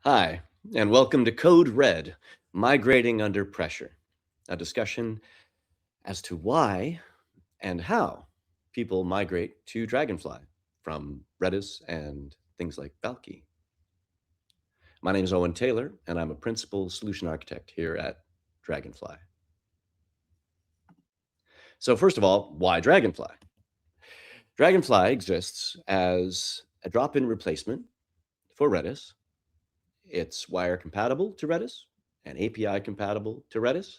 Hi, and welcome to Code Red, Migrating Under Pressure, a discussion as to why and how people migrate to Dragonfly from Redis and things like Valkey. My name is Owen Taylor, and I'm a principal solution architect here at Dragonfly. So, first of all, why Dragonfly? Dragonfly exists as a drop in replacement for Redis. It's wire compatible to Redis and API compatible to Redis,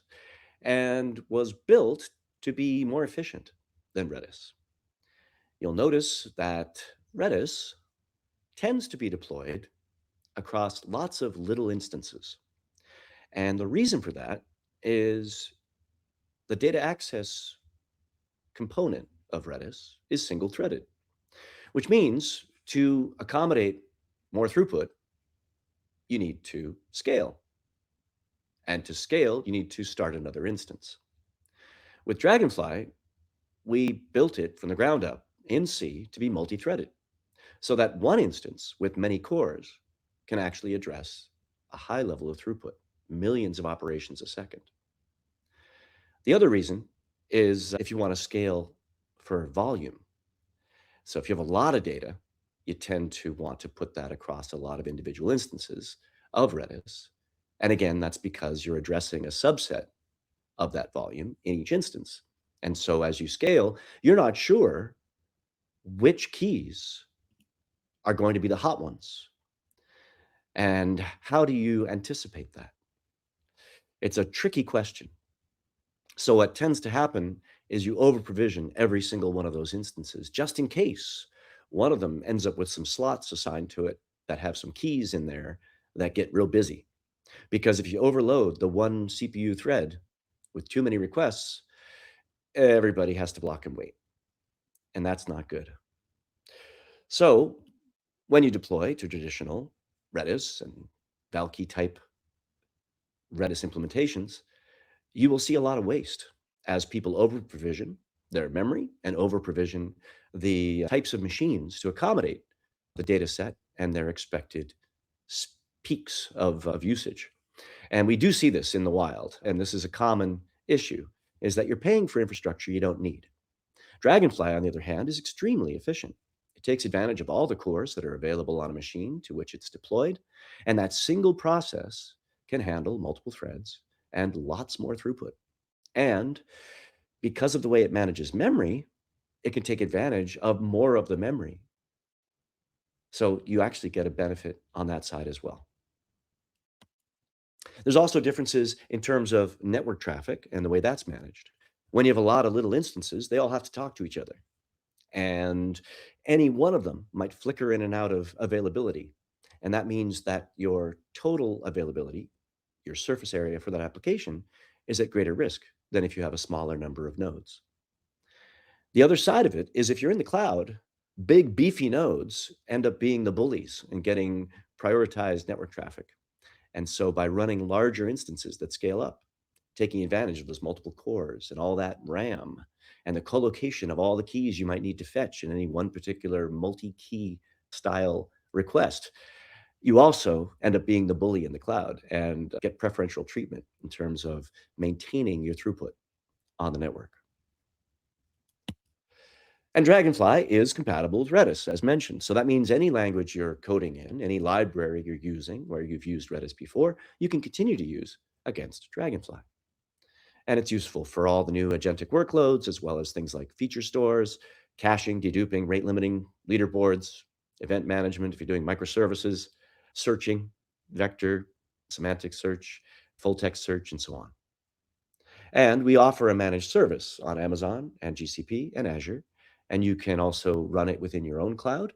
and was built to be more efficient than Redis. You'll notice that Redis tends to be deployed across lots of little instances. And the reason for that is the data access component of Redis is single threaded, which means to accommodate more throughput, you need to scale. And to scale, you need to start another instance. With Dragonfly, we built it from the ground up in C to be multi-threaded so that one instance with many cores can actually address a high level of throughput, millions of operations a second. The other reason is if you want to scale for volume. So if you have a lot of data, you tend to want to put that across a lot of individual instances of Redis. And again, that's because you're addressing a subset of that volume in each instance. And so as you scale, you're not sure which keys are going to be the hot ones. And how do you anticipate that? It's a tricky question. So, what tends to happen is you over provision every single one of those instances just in case one of them ends up with some slots assigned to it that have some keys in there that get real busy. Because if you overload the one CPU thread with too many requests, everybody has to block and wait. And that's not good. So, when you deploy to traditional Redis and Valkey type Redis implementations, you will see a lot of waste as people over provision their memory and over provision the types of machines to accommodate the data set and their expected peaks of usage. And we do see this in the wild, and this is a common issue, is that you're paying for infrastructure you don't need. Dragonfly, on the other hand, is extremely efficient. It takes advantage of all the cores that are available on a machine to which it's deployed, and that single process can handle multiple threads and lots more throughput. And because of the way it manages memory, it can take advantage of more of the memory. So you actually get a benefit on that side as well. There's also differences in terms of network traffic and the way that's managed. When you have a lot of little instances, they all have to talk to each other. And any one of them might flicker in and out of availability. And that means that your total availability, your surface area for that application, is at greater risk than if you have a smaller number of nodes. The other side of it is if you're in the cloud, big beefy nodes end up being the bullies and getting prioritized network traffic. And so by running larger instances that scale up, taking advantage of those multiple cores and all that RAM and the collocation of all the keys you might need to fetch in any one particular multi-key style request, you also end up being the bully in the cloud and get preferential treatment in terms of maintaining your throughput on the network. And Dragonfly is compatible with Redis, as mentioned. So that means any language you're coding in, any library you're using where you've used Redis before, you can continue to use against Dragonfly. And it's useful for all the new agentic workloads, as well as things like feature stores, caching, deduping, rate limiting, leaderboards, event management, if you're doing microservices, searching, vector, semantic search, full text search, and so on. And we offer a managed service on Amazon and GCP and Azure. And you can also run it within your own cloud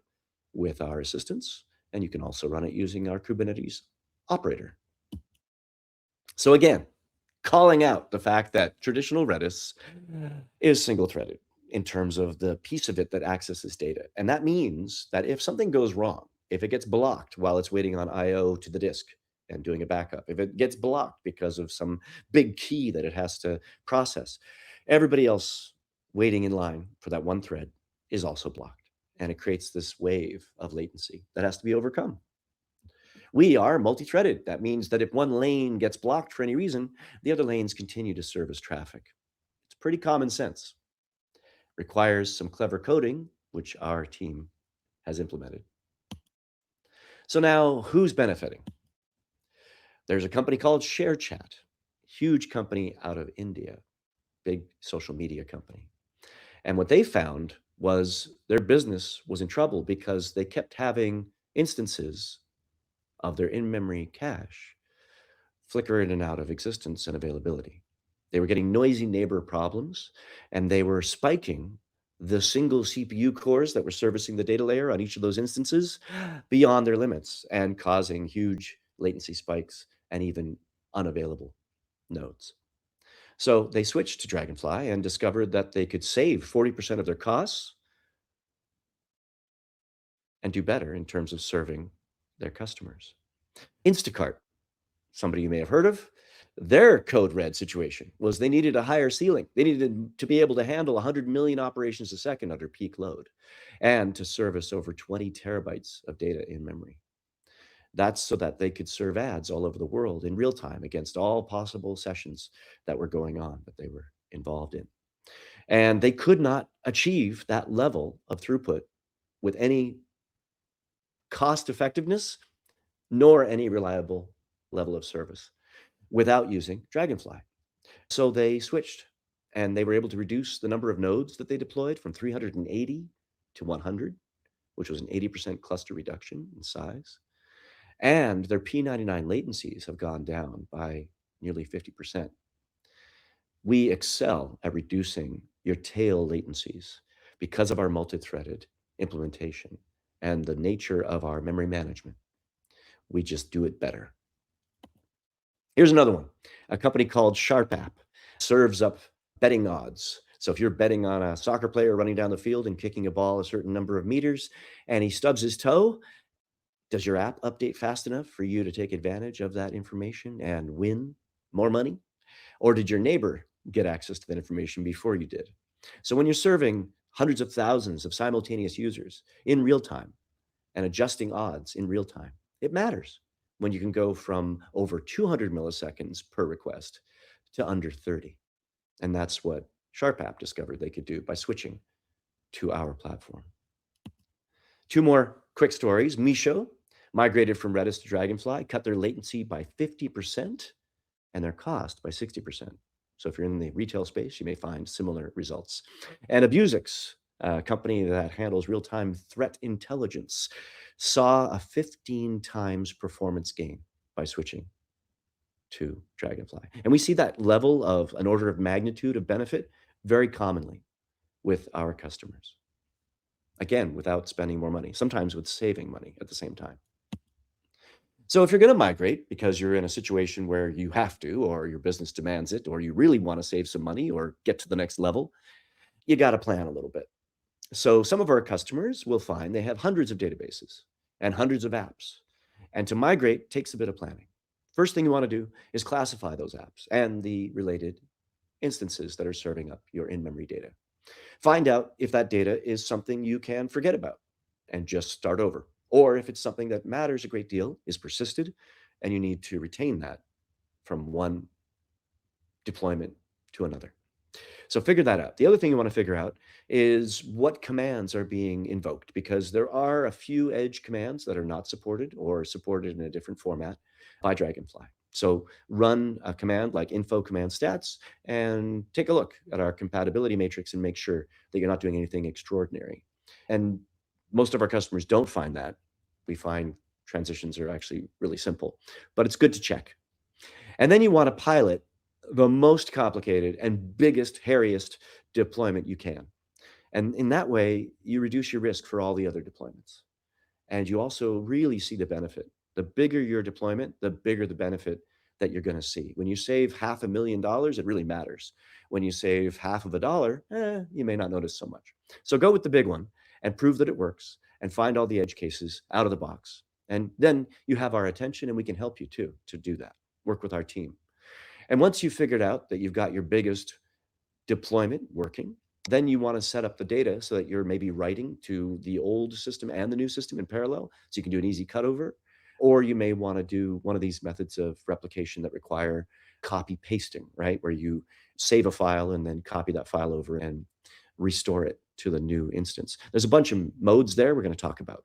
with our assistance. And you can also run it using our Kubernetes operator. So again, calling out the fact that traditional Redis is single threaded in terms of the piece of it that accesses data. And that means that if something goes wrong, if it gets blocked while it's waiting on IO to the disk and doing a backup, if it gets blocked because of some big key that it has to process, everybody else waiting in line for that one thread is also blocked. And it creates this wave of latency that has to be overcome. We are multi-threaded. That means that if one lane gets blocked for any reason, the other lanes continue to serve as traffic. It's pretty common sense. Requires some clever coding, which our team has implemented. So now who's benefiting? There's a company called ShareChat, huge company out of India, big social media company. And what they found was their business was in trouble because they kept having instances of their in-memory cache flicker in and out of existence and availability. They were getting noisy neighbor problems, and they were spiking the single CPU cores that were servicing the data layer on each of those instances beyond their limits and causing huge latency spikes and even unavailable nodes. So they switched to Dragonfly and discovered that they could save 40% of their costs and do better in terms of serving their customers. Instacart, somebody you may have heard of, their code red situation was they needed a higher ceiling. They needed to be able to handle 100 million operations a second under peak load and to service over 20 terabytes of data in memory. That's so that they could serve ads all over the world in real time against all possible sessions that were going on that they were involved in. And they could not achieve that level of throughput with any cost effectiveness nor any reliable level of service without using Dragonfly. So they switched and they were able to reduce the number of nodes that they deployed from 380 to 100, which was an 80% cluster reduction in size. And their P99 latencies have gone down by nearly 50%. We excel at reducing your tail latencies because of our multi-threaded implementation and the nature of our memory management. We just do it better. Here's another one. A company called Sharp App serves up betting odds. So if you're betting on a soccer player running down the field and kicking a ball a certain number of meters and he stubs his toe, does your app update fast enough for you to take advantage of that information and win more money? Or did your neighbor get access to that information before you did? So when you're serving hundreds of thousands of simultaneous users in real time and adjusting odds in real time, it matters when you can go from over 200 milliseconds per request to under 30. And that's what SharpApp discovered they could do by switching to our platform. Two more quick stories. Misho migrated from Redis to Dragonfly, cut their latency by 50% and their cost by 60%. So if you're in the retail space, you may find similar results. And Abusix, a company that handles real-time threat intelligence, saw a 15 times performance gain by switching to Dragonfly. And we see that level of an order of magnitude of benefit very commonly with our customers. Again, without spending more money, sometimes with saving money at the same time. So if you're going to migrate because you're in a situation where you have to, or your business demands it, or you really want to save some money or get to the next level, you got to plan a little bit. So some of our customers will find they have hundreds of databases and hundreds of apps. And to migrate takes a bit of planning. First thing you want to do is classify those apps and the related instances that are serving up your in-memory data. Find out if that data is something you can forget about and just start over, or if it's something that matters a great deal, is persisted, and you need to retain that from one deployment to another. So figure that out. The other thing you want to figure out is what commands are being invoked, because there are a few edge commands that are not supported or supported in a different format by Dragonfly. So run a command like info command stats and take a look at our compatibility matrix and make sure that you're not doing anything extraordinary. And most of our customers don't find that. We find transitions are actually really simple, but it's good to check. And then you want to pilot the most complicated and biggest, hairiest deployment you can. And in that way, you reduce your risk for all the other deployments. And you also really see the benefit. The bigger your deployment, the bigger the benefit that you're going to see. When you save $500,000, it really matters. When you save half of a dollar, you may not notice so much. So go with the big one and prove that it works and find all the edge cases out of the box. And then you have our attention and we can help you too to do that. Work with our team. And once you've figured out that you've got your biggest deployment working, then you want to set up the data so that you're maybe writing to the old system and the new system in parallel, so you can do an easy cutover. Or you may want to do one of these methods of replication that require copy pasting, right? Where you save a file and then copy that file over and restore it to the new instance. There's a bunch of modes there we're going to talk about.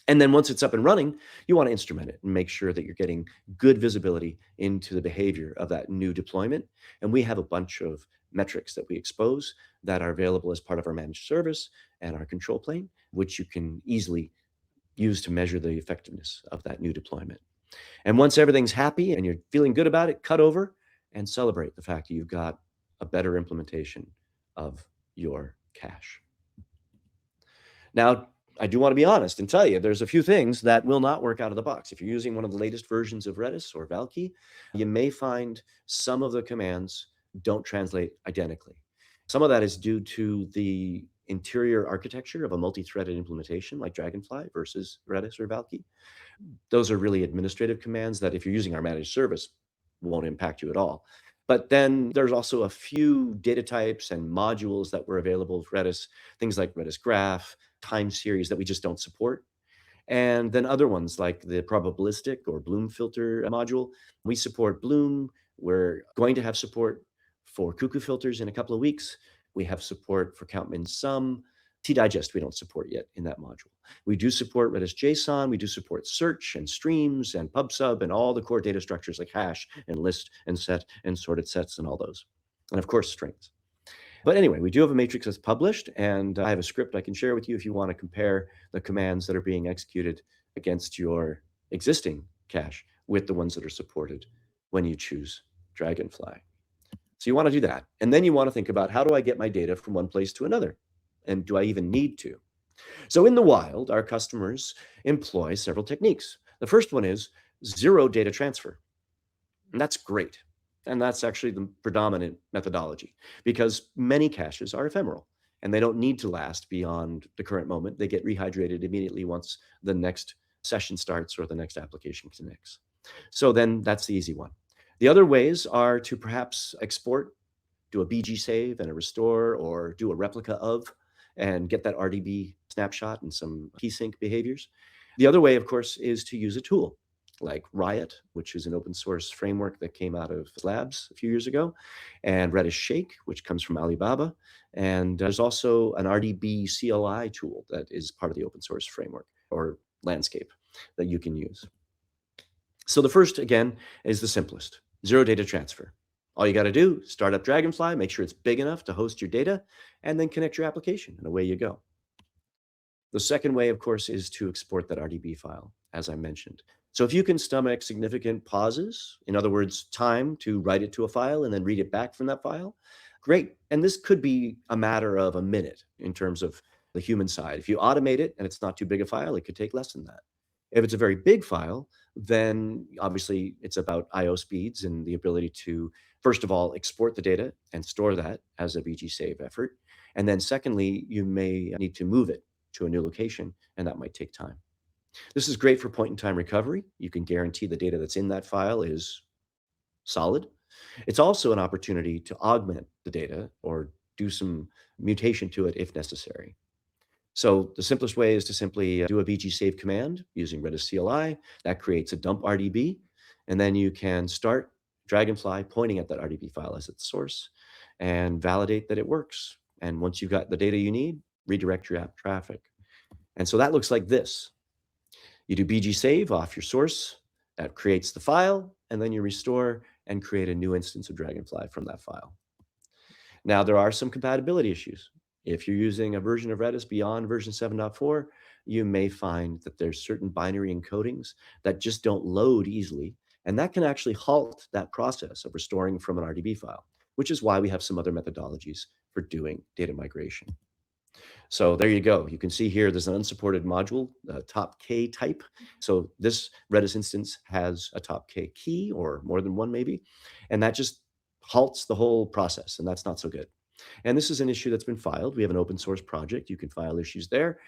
And then once it's up and running, you want to instrument it and make sure that you're getting good visibility into the behavior of that new deployment. And we have a bunch of metrics that we expose that are available as part of our managed service and our control plane, which you can easily use to measure the effectiveness of that new deployment. And once everything's happy and you're feeling good about it, cut over and celebrate the fact that you've got a better implementation of your cache. Now, I do want to be honest and tell you there's a few things that will not work out of the box. If you're using one of the latest versions of Redis or Valkey, you may find some of the commands don't translate identically. Some of that is due to the interior architecture of a multi-threaded implementation like Dragonfly versus Redis or Valkey. Those are really administrative commands that if you're using our managed service won't impact you at all. But then there's also a few data types and modules that were available with Redis, things like Redis Graph, time series that we just don't support. And then other ones like the probabilistic or Bloom filter module. We support Bloom. We're going to have support for cuckoo filters in a couple of weeks. We have support for count min sum. T-digest we don't support yet in that module. We do support Redis JSON. We do support search and streams and pub/sub and all the core data structures like hash and list and set and sorted sets and all those. And of course, strings. But anyway, we do have a matrix that's published, and I have a script I can share with you if you want to compare the commands that are being executed against your existing cache with the ones that are supported when you choose Dragonfly. So you want to do that. And then you want to think about, how do I get my data from one place to another? And do I even need to? So in the wild, our customers employ several techniques. The first one is zero data transfer. And that's great. And that's actually the predominant methodology because many caches are ephemeral and they don't need to last beyond the current moment. They get rehydrated immediately once the next session starts or the next application connects. So then that's the easy one. The other ways are to perhaps export, do a BG save and a restore, or do a replica of, and get that RDB snapshot and some key sync behaviors. The other way, of course, is to use a tool like Riot, which is an open source framework that came out of Labs a few years ago, and Redis Shake, which comes from Alibaba. And there's also an RDB CLI tool that is part of the open source framework or landscape that you can use. So the first, again, is the simplest, zero data transfer. All you got to do, start up Dragonfly, make sure it's big enough to host your data, and then connect your application, and away you go. The second way, of course, is to export that RDB file, as I mentioned. So if you can stomach significant pauses, in other words, time to write it to a file and then read it back from that file, great. And this could be a matter of a minute in terms of the human side. If you automate it and it's not too big a file, it could take less than that. If it's a very big file, then obviously it's about IO speeds and the ability to, first of all, export the data and store that as a BG save effort. And then secondly, you may need to move it to a new location, and that might take time. This is great for point-in-time recovery. You can guarantee the data that's in that file is solid. It's also an opportunity to augment the data or do some mutation to it if necessary. So the simplest way is to simply do a BG save command using Redis CLI. That creates a dump RDB, and then you can start Dragonfly pointing at that RDB file as its source and validate that it works. And once you've got the data you need, redirect your app traffic. And so that looks like this. You do BG save off your source, that creates the file, and then you restore and create a new instance of Dragonfly from that file. Now, there are some compatibility issues. If you're using a version of Redis beyond version 7.4, you may find that there's certain binary encodings that just don't load easily, and that can actually halt that process of restoring from an RDB file, which is why we have some other methodologies for doing data migration. So there you go. You can see here there's an unsupported module, top K type. So this Redis instance has a top K key or more than one maybe, and that just halts the whole process, and that's not so good. And this is an issue that's been filed. We have an open source project. You can file issues there.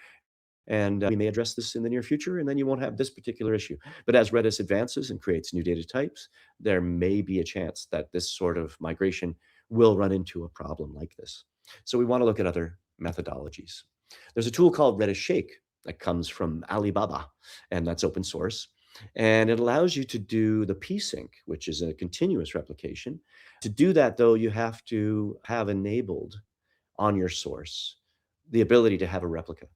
And we may address this in the near future, and then you won't have this particular issue. But as Redis advances and creates new data types, there may be a chance that this sort of migration will run into a problem like this. So we want to look at other methodologies. There's a tool called Redis Shake that comes from Alibaba, and that's open source. And it allows you to do the p-sync, which is a continuous replication. To do that, though, you have to have enabled on your source the ability to have a replica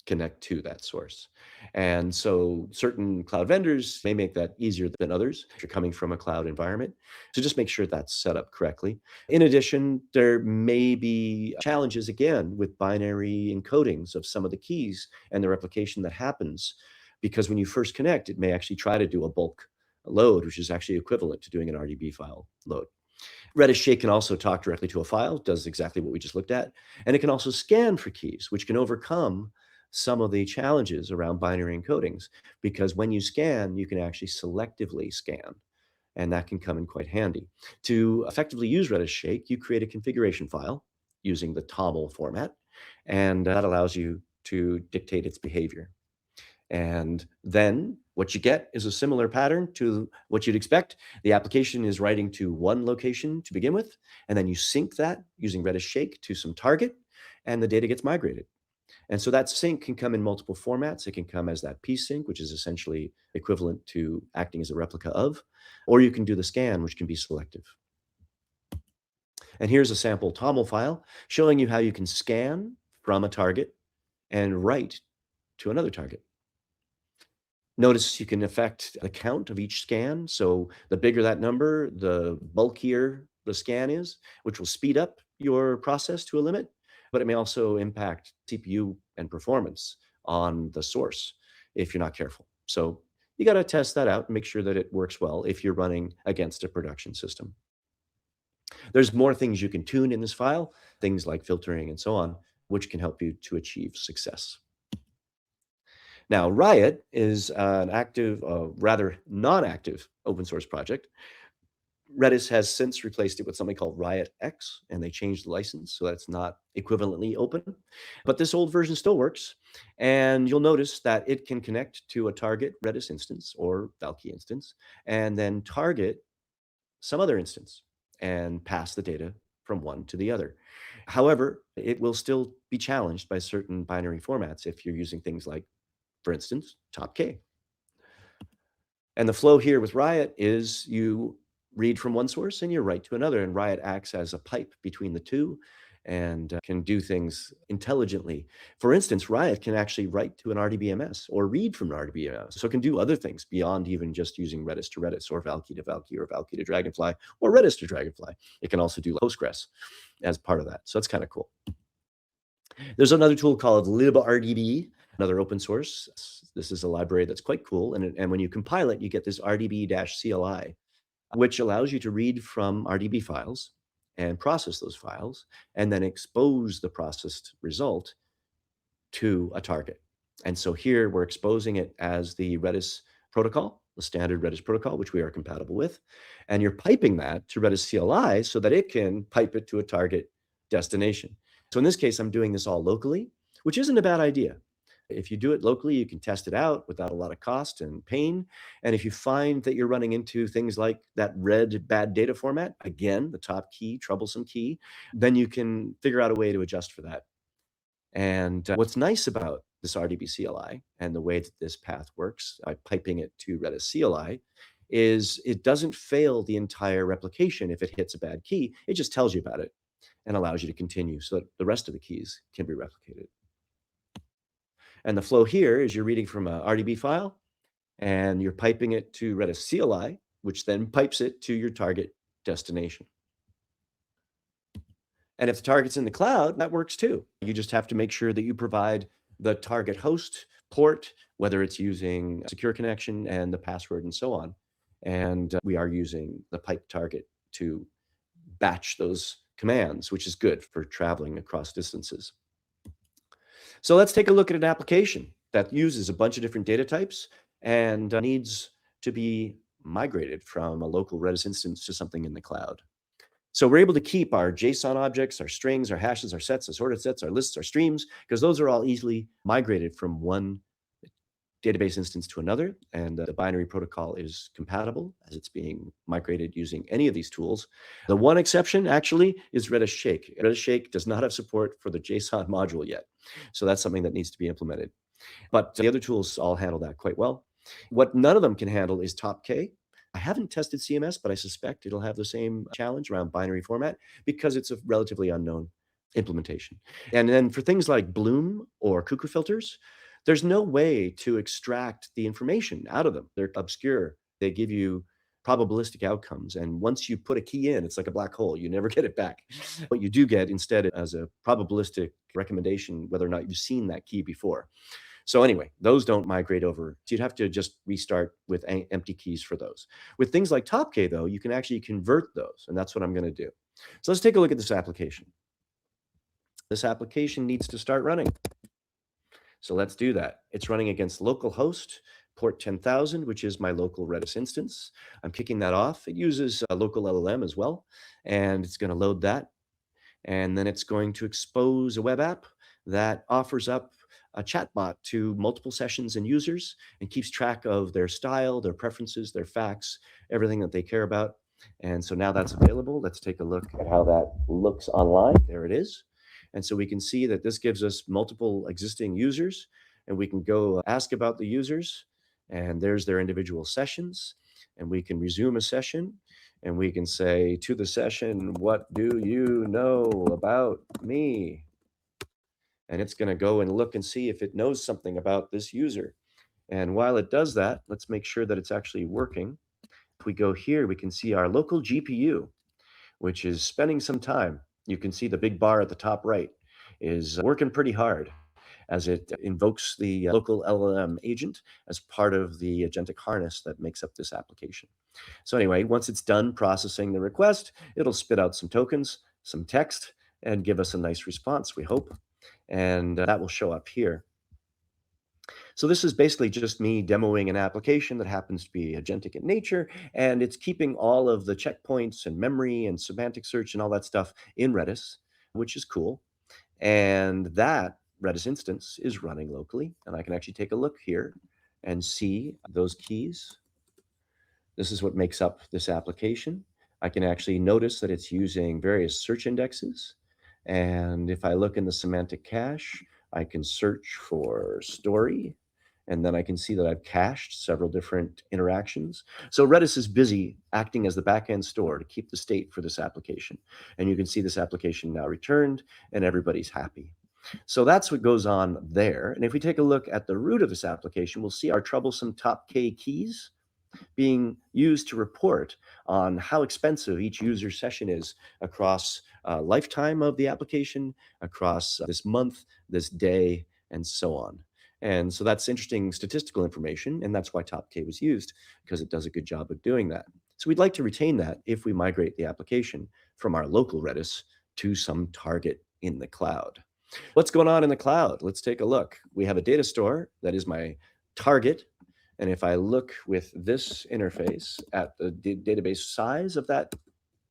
connect to that source. And so certain cloud vendors may make that easier than others if you're coming from a cloud environment. So just make sure that's set up correctly. In addition, there may be challenges again with binary encodings of some of the keys and the replication that happens. Because when you first connect, it may actually try to do a bulk load, which is actually equivalent to doing an RDB file load. Redis Shake can also talk directly to a file, does exactly what we just looked at, and it can also scan for keys, which can overcome some of the challenges around binary encodings, because when you scan, you can actually selectively scan, and that can come in quite handy. To effectively use Redis Shake, you create a configuration file using the TOML format, and that allows you to dictate its behavior. And then what you get is a similar pattern to what you'd expect. The application is writing to one location to begin with, and then you sync that using Redis Shake to some target, and the data gets migrated. And so that sync can come in multiple formats. It can come as that p-sync, which is essentially equivalent to acting as a replica of, or you can do the scan, which can be selective. And here's a sample TOML file showing you how you can scan from a target and write to another target. Notice you can affect the count of each scan. So the bigger that number, the bulkier the scan is, which will speed up your process to a limit, but it may also impact CPU and performance on the source if you're not careful. So you got to test that out and make sure that it works well if you're running against a production system. There's more things you can tune in this file, things like filtering and so on, which can help you to achieve success. Now, Riot is an active, rather non-active open source project. Redis has since replaced it with something called Riot X, and they changed the license, so that's not equivalently open. But this old version still works, and you'll notice that it can connect to a target Redis instance or Valkey instance, and then target some other instance and pass the data from one to the other. However, it will still be challenged by certain binary formats if you're using things like, for instance, top K. And the flow here with Riot is you read from one source and you write to another, and Riot acts as a pipe between the two and can do things intelligently. For instance, Riot can actually write to an RDBMS or read from an RDBMS. So it can do other things beyond even just using Redis to Redis or Valkey to Valkey or Valkey to Dragonfly or Redis to Dragonfly. It can also do Postgres as part of that. So it's kind of cool. There's another tool called librdb, another open source. This is a library that's quite cool. And when you compile it, you get this rdb-cli, which allows you to read from RDB files and process those files, and then expose the processed result to a target. And so here we're exposing it as the Redis protocol, the standard Redis protocol, which we are compatible with. And you're piping that to Redis CLI so that it can pipe it to a target destination. So in this case, I'm doing this all locally, which isn't a bad idea. If you do it locally, you can test it out without a lot of cost and pain. And if you find that you're running into things like that red bad data format, again, the top key, troublesome key, then you can figure out a way to adjust for that. And what's nice about this RDB CLI and the way that this path works, piping it to Redis CLI, is it doesn't fail the entire replication if it hits a bad key. It just tells you about it and allows you to continue so that the rest of the keys can be replicated. And the flow here is you're reading from a RDB file and you're piping it to Redis CLI, which then pipes it to your target destination. And if the target's in the cloud, that works too. You just have to make sure that you provide the target host port, whether it's using a secure connection and the password and so on. And we are using the pipe target to batch those commands, which is good for traveling across distances. So let's take a look at an application that uses a bunch of different data types and needs to be migrated from a local Redis instance to something in the cloud. So we're able to keep our JSON objects, our strings, our hashes, our sets, our sorted sets, our lists, our streams, because those are all easily migrated from one database instance to another. And the binary protocol is compatible as it's being migrated using any of these tools. The one exception actually is Redis Shake. Redis Shake does not have support for the JSON module yet. So that's something that needs to be implemented. But the other tools all handle that quite well. What none of them can handle is top K. I haven't tested CMS, but I suspect it'll have the same challenge around binary format because it's a relatively unknown implementation. And then for things like Bloom or cuckoo filters, there's no way to extract the information out of them. They're obscure. They give you probabilistic outcomes. And once you put a key in, it's like a black hole. You never get it back. What you do get instead as a probabilistic recommendation, whether or not you've seen that key before. So anyway, those don't migrate over. So you'd have to just restart with empty keys for those. With things like TopK, though, you can actually convert those, and that's what I'm going to do. So let's take a look at this application. This application needs to start running. So let's do that. It's running against localhost port 10,000, which is my local Redis instance. I'm kicking that off. It uses a local LLM as well, and it's going to load that. And then it's going to expose a web app that offers up a chatbot to multiple sessions and users and keeps track of their style, their preferences, their facts, everything that they care about. And so now that's available. Let's take a look at how that looks online. There it is. And so we can see that this gives us multiple existing users, and we can go ask about the users, and there's their individual sessions, and we can resume a session, and we can say to the session, what do you know about me? And it's going to go and look and see if it knows something about this user. And while it does that, let's make sure that it's actually working. If we go here, we can see our local GPU, which is spending some time. You can see the big bar at the top right is working pretty hard as it invokes the local LLM agent as part of the agentic harness that makes up this application. So anyway, once it's done processing the request, it'll spit out some tokens, some text, and give us a nice response, we hope. And that will show up here. So this is basically just me demoing an application that happens to be agentic in nature, and it's keeping all of the checkpoints and memory and semantic search and all that stuff in Redis, which is cool. And that Redis instance is running locally, and I can actually take a look here and see those keys. This is what makes up this application. I can actually notice that it's using various search indexes. And if I look in the semantic cache, I can search for story, and then I can see that I've cached several different interactions. So Redis is busy acting as the backend store to keep the state for this application. And you can see this application now returned, and everybody's happy. So that's what goes on there. And if we take a look at the root of this application, we'll see our troublesome top K keys being used to report on how expensive each user session is across lifetime of the application, across this month, this day, and so on. And so that's interesting statistical information, and that's why TopK was used, because it does a good job of doing that. So we'd like to retain that if we migrate the application from our local Redis to some target in the cloud. What's going on in the cloud? Let's take a look. We have a data store that is my target. And if I look with this interface at the database size of that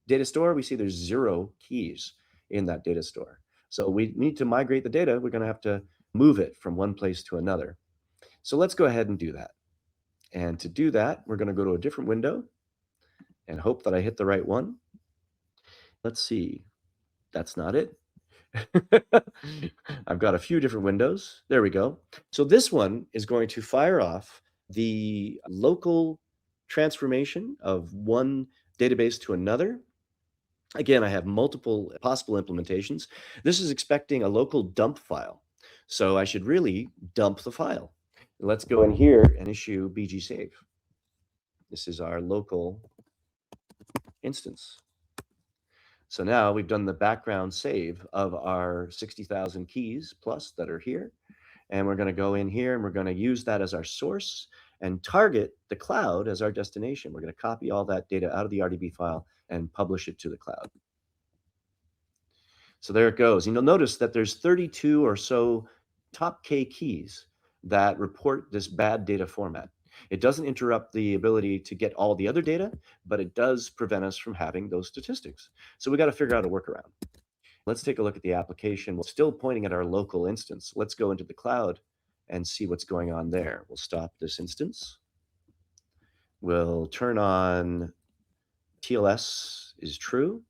data store, we see there's 0 keys in that data store. So we need to migrate the data. We're going to have to move it from one place to another. So let's go ahead and do that. And to do that, we're going to go to a different window and hope that I hit the right one. Let's see. That's not it. I've got a few different windows. There we go. So this one is going to fire off the local transformation of one database to another. Again, I have multiple possible implementations. This is expecting a local dump file. So I should really dump the file. Let's go in here and issue BG save. This is our local instance. So now we've done the background save of our 60,000 keys plus that are here. And we're going to go in here and we're going to use that as our source and target the cloud as our destination. We're going to copy all that data out of the RDB file and publish it to the cloud. So there it goes. And you'll notice that there's 32 or so top K keys that report this bad data format. It doesn't interrupt the ability to get all the other data, but it does prevent us from having those statistics. So we got to figure out a workaround. Let's take a look at the application. We're still pointing at our local instance. Let's go into the cloud and see what's going on there. We'll stop this instance. We'll turn on TLS is true,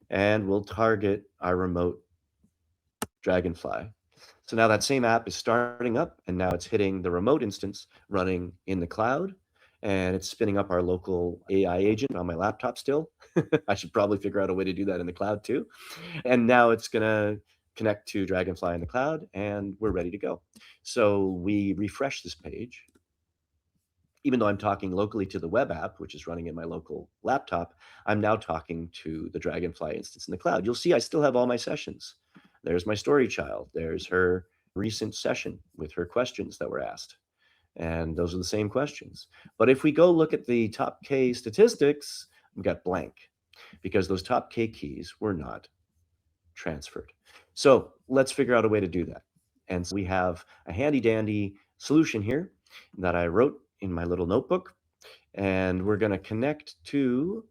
and we'll target our remote Dragonfly. So now that same app is starting up, and now it's hitting the remote instance running in the cloud, and it's spinning up our local AI agent on my laptop still. I should probably figure out a way to do that in the cloud too. And now it's gonna connect to Dragonfly in the cloud, and we're ready to go. So we refresh this page. Even though I'm talking locally to the web app, which is running in my local laptop, I'm now talking to the Dragonfly instance in the cloud. You'll see I still have all my sessions. There's my story child. There's her recent session with her questions that were asked. And those are the same questions. But if we go look at the top K statistics, we've got blank because those top K keys were not transferred. So let's figure out a way to do that. And so we have a handy dandy solution here that I wrote in my little notebook. And we're going to connect to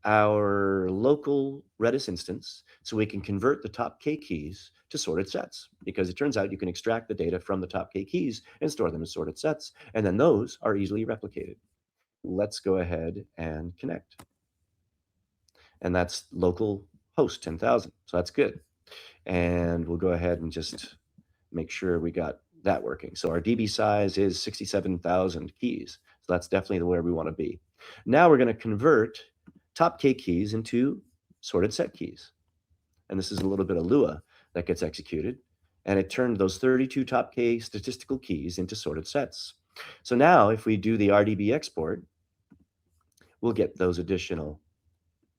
our local Redis instance so we can convert the top K keys to sorted sets, because it turns out you can extract the data from the top K keys and store them as sorted sets, and then those are easily replicated. Let's go ahead and connect. And that's local host 10,000. So that's good. And we'll go ahead and just make sure we got that working. So our DB size is 67,000 keys. So that's definitely where we want to be. Now we're going to convert top K keys into sorted set keys. And this is a little bit of Lua that gets executed. And it turned those 32 top K statistical keys into sorted sets. So now if we do the RDB export, we'll get those additional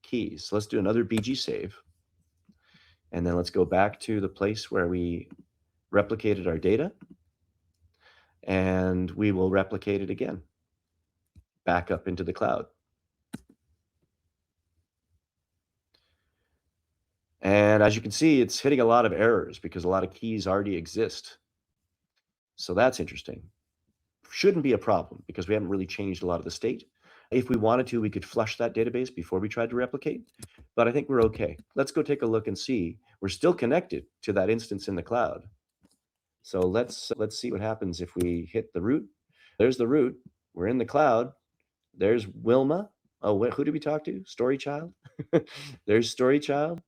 keys. So let's do another BG save. And then let's go back to the place where we replicated our data. And we will replicate it again, back up into the cloud. And as you can see, it's hitting a lot of errors because a lot of keys already exist. So that's interesting. Shouldn't be a problem because we haven't really changed a lot of the state. If we wanted to, we could flush that database before we tried to replicate, but I think we're okay. Let's go take a look and see. We're still connected to that instance in the cloud. So let's see what happens if we hit the root. There's the root. We're in the cloud. There's Wilma. Oh, who did we talk to? Story Child. There's Story Child.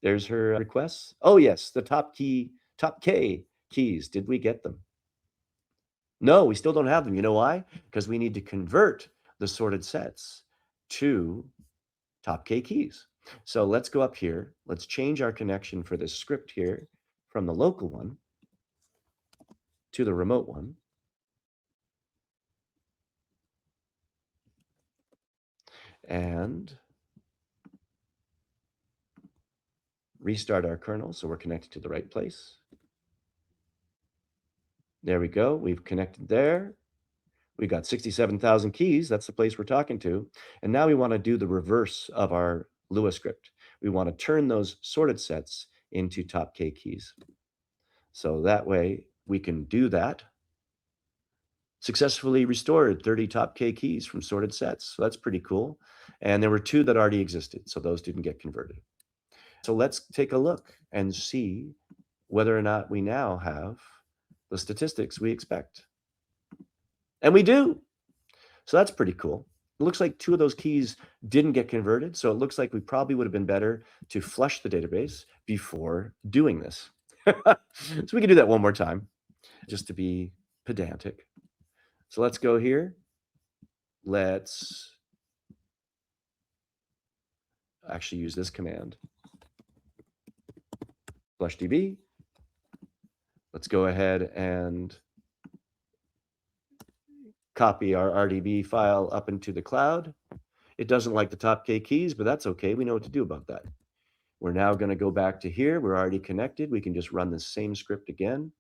There's her requests. Oh yes, the top K keys. Did we get them? No, we still don't have them. You know why? Because we need to convert the sorted sets to top K keys. So let's go up here. Let's change our connection for this script here from the local one to the remote one. And restart our kernel so we're connected to the right place. There we go. We've connected there. We've got 67,000 keys. That's the place we're talking to. And now we want to do the reverse of our Lua script. We want to turn those sorted sets into top K keys. So that way we can do that. Successfully restored 30 top K keys from sorted sets. So that's pretty cool. And there were 2 that already existed, so those didn't get converted. So let's take a look and see whether or not we now have the statistics we expect. And we do. So that's pretty cool. It looks like 2 of those keys didn't get converted. So it looks like we probably would have been better to flush the database before doing this. So we can do that one more time just to be pedantic. So let's go here. Let's actually use this command. Flush DB. Let's go ahead and copy our RDB file up into the cloud. It doesn't like the top K keys, but that's okay. We know what to do about that. We're now going to go back to here. We're already connected. We can just run the same script again.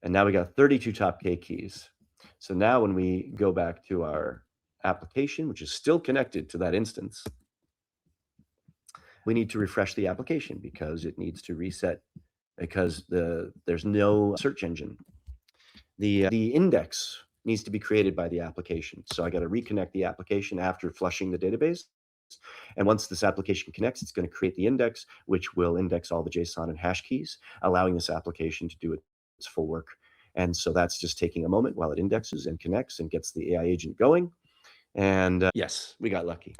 And now we got 32 top K keys. So now when we go back to our application, which is still connected to that instance, we need to refresh the application because it needs to reset because there's no search engine. The index needs to be created by the application. So I got to reconnect the application after flushing the database. And once this application connects, it's going to create the index, which will index all the JSON and hash keys, allowing this application to do its full work. And so that's just taking a moment while it indexes and connects and gets the AI agent going. And yes, we got lucky.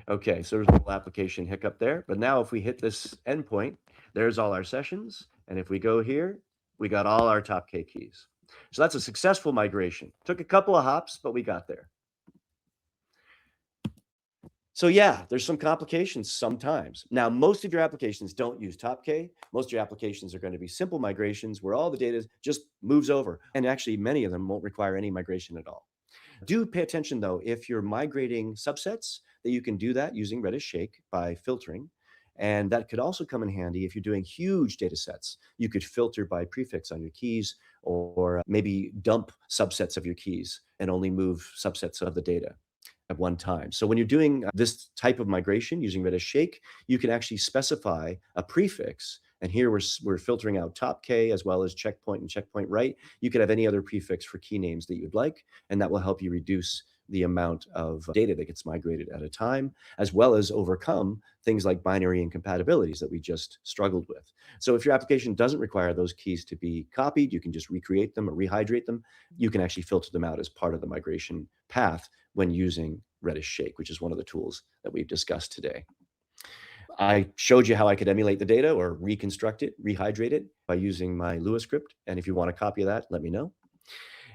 Okay, so there's a little application hiccup there. But now if we hit this endpoint, there's all our sessions And if we go here, we got all our top K keys. So that's a successful migration. Took a couple of hops, but we got there. So yeah, there's some complications sometimes. Now, most of your applications don't use top K. Most of your applications are going to be simple migrations where all the data just moves over. And actually, many of them won't require any migration at all. Do pay attention though, if you're migrating subsets, that you can do that using Redis Shake by filtering. And that could also come in handy if you're doing huge data sets. You could filter by prefix on your keys or maybe dump subsets of your keys and only move subsets of the data at one time. So when you're doing this type of migration using Redis Shake, you can actually specify a prefix. And here we're filtering out top K as well as checkpoint and checkpoint right. You could have any other prefix for key names that you'd like, and that will help you reduce the amount of data that gets migrated at a time, as well as overcome things like binary incompatibilities that we just struggled with. So if your application doesn't require those keys to be copied, you can just recreate them or rehydrate them. You can actually filter them out as part of the migration path when using Redis Shake, which is one of the tools that we've discussed today. I showed you how I could emulate the data or reconstruct it, rehydrate it by using my Lua script. And if you want a copy of that, let me know.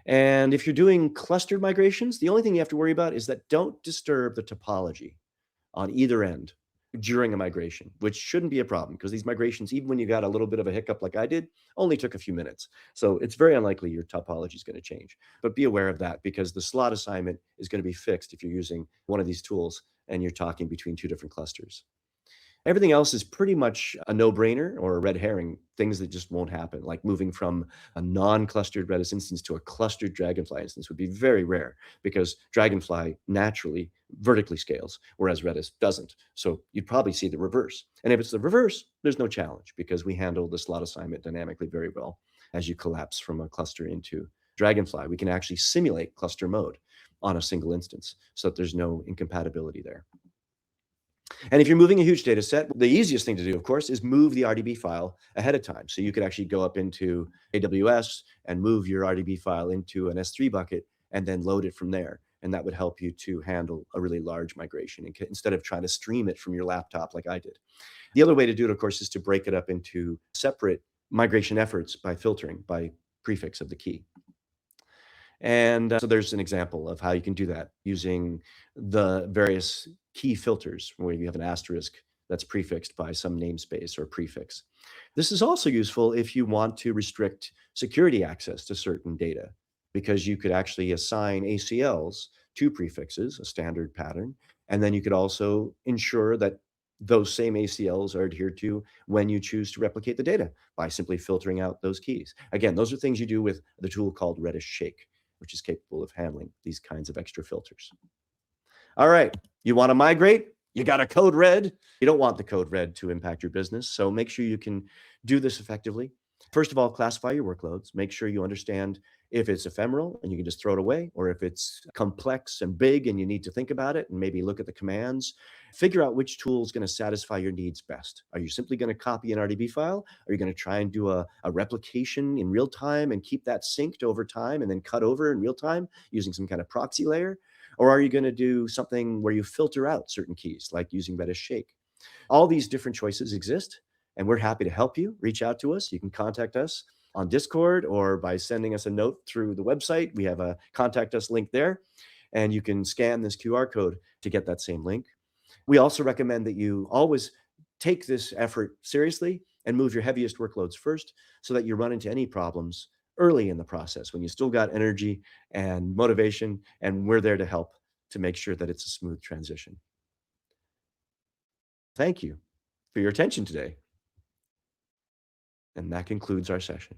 And if you're doing clustered migrations, the only thing you have to worry about is that don't disturb the topology on either end during a migration, which shouldn't be a problem because these migrations, even when you got a little bit of a hiccup like I did, only took a few minutes. So it's very unlikely your topology is going to change. But be aware of that because the slot assignment is going to be fixed if you're using one of these tools and you're talking between two different clusters. Everything else is pretty much a no-brainer or a red herring, things that just won't happen, like moving from a non-clustered Redis instance to a clustered Dragonfly instance would be very rare because Dragonfly naturally vertically scales, whereas Redis doesn't. So you'd probably see the reverse. And if it's the reverse, there's no challenge because we handle the slot assignment dynamically very well as you collapse from a cluster into Dragonfly. We can actually simulate cluster mode on a single instance so that there's no incompatibility there. And if you're moving a huge data set, the easiest thing to do, of course, is move the RDB file ahead of time. So you could actually go up into AWS and move your RDB file into an S3 bucket and then load it from there. And that would help you to handle a really large migration instead of trying to stream it from your laptop like I did. The other way to do it, of course, is to break it up into separate migration efforts by filtering by prefix of the key. And so there's an example of how you can do that using the various key filters where you have an asterisk that's prefixed by some namespace or prefix. This is also useful if you want to restrict security access to certain data, because you could actually assign ACLs to prefixes, a standard pattern, and then you could also ensure that those same ACLs are adhered to when you choose to replicate the data by simply filtering out those keys. Again, those are things you do with the tool called Redis Shake, which is capable of handling these kinds of extra filters. All right, you want to migrate? You got a code red. You don't want the code red to impact your business, so make sure you can do this effectively. First of all, classify your workloads. Make sure you understand if it's ephemeral and you can just throw it away, or if it's complex and big and you need to think about it and maybe look at the commands. Figure out which tool is going to satisfy your needs best. Are you simply going to copy an RDB file? Are you going to try and do a replication in real time and keep that synced over time and then cut over in real time using some kind of proxy layer? Or are you going to do something where you filter out certain keys, like using Redis Shake? All these different choices exist, and we're happy to help you. Reach out to us. You can contact us on Discord or by sending us a note through the website. We have a contact us link there, and you can scan this QR code to get that same link. We also recommend that you always take this effort seriously and move your heaviest workloads first so that you run into any problems early in the process when you still got energy and motivation, and we're there to help to make sure that it's a smooth transition. Thank you for your attention today. And that concludes our session.